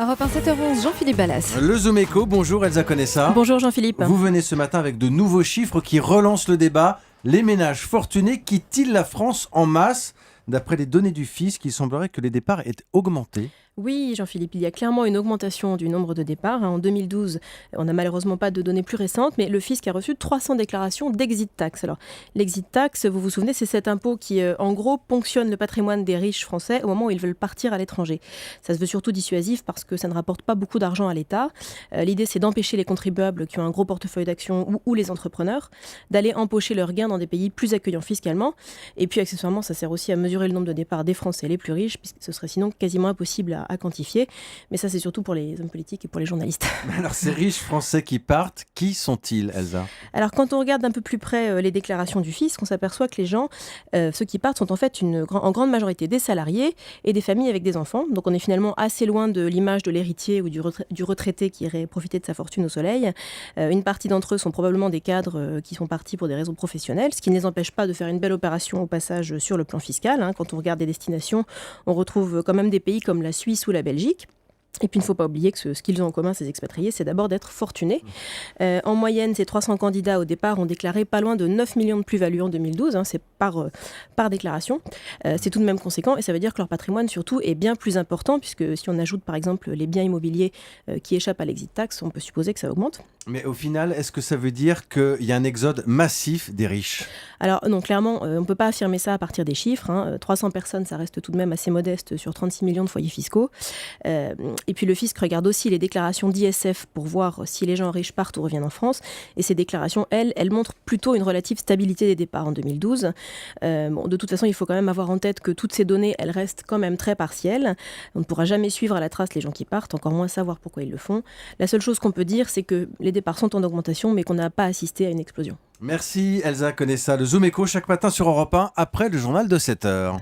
Europe 1, 7h11, Jean-Philippe Ballas. Le Zoom Echo, bonjour Elsa Conessa. Bonjour Jean-Philippe. Vous venez ce matin avec de nouveaux chiffres qui relancent le débat. Les ménages fortunés quittent-ils la France en masse ? D'après les données du fisc, il semblerait que les départs aient augmenté. Oui, Jean-Philippe, il y a clairement une augmentation du nombre de départs. En 2012, on n'a malheureusement pas de données plus récentes, mais le fisc a reçu 300 déclarations d'exit tax. Alors, l'exit tax, vous vous souvenez, c'est cet impôt qui, en gros, ponctionne le patrimoine des riches français au moment où ils veulent partir à l'étranger. Ça se veut surtout dissuasif parce que ça ne rapporte pas beaucoup d'argent à l'État. L'idée, c'est d'empêcher les contribuables qui ont un gros portefeuille d'actions ou les entrepreneurs d'aller empocher leurs gains dans des pays plus accueillants fiscalement. Et puis, accessoirement, ça sert aussi à mesurer le nombre de départs des Français les plus riches, puisque ce serait sinon quasiment impossible à quantifier, mais ça c'est surtout pour les hommes politiques et pour les journalistes. Alors ces riches Français qui partent, qui sont-ils, Elsa ? Alors quand on regarde d'un peu plus près les déclarations du fisc, on s'aperçoit que les gens, ceux qui partent sont en fait en grande majorité des salariés et des familles avec des enfants, donc on est finalement assez loin de l'image de l'héritier ou du retraité qui irait profiter de sa fortune au soleil. Une partie d'entre eux sont probablement des cadres qui sont partis pour des raisons professionnelles, ce qui ne les empêche pas de faire une belle opération au passage sur le plan fiscal. Quand on regarde des destinations, on retrouve quand même des pays comme la Suisse ou la Belgique. Et puis, il ne faut pas oublier que ce qu'ils ont en commun, ces expatriés, c'est d'abord d'être fortunés. En moyenne, ces 300 candidats au départ ont déclaré pas loin de 9 millions de plus-value en 2012. C'est par déclaration. C'est tout de même conséquent et ça veut dire que leur patrimoine, surtout, est bien plus important puisque si on ajoute, par exemple, les biens immobiliers qui échappent à l'exit tax, on peut supposer que ça augmente. Mais au final, est-ce que ça veut dire qu'il y a un exode massif des riches ? Alors non, clairement, on ne peut pas affirmer ça à partir des chiffres. 300 personnes, ça reste tout de même assez modeste sur 36 millions de foyers fiscaux. Et puis le fisc regarde aussi les déclarations d'ISF pour voir si les gens riches partent ou reviennent en France. Et ces déclarations, elles montrent plutôt une relative stabilité des départs en 2012. De toute façon, il faut quand même avoir en tête que toutes ces données, elles restent quand même très partielles. On ne pourra jamais suivre à la trace les gens qui partent, encore moins savoir pourquoi ils le font. La seule chose qu'on peut dire, c'est que les départs sont en augmentation, mais qu'on n'a pas assisté à une explosion. Merci Elsa Conessa. Le Zoom Echo chaque matin sur Europe 1 après le journal de 7h.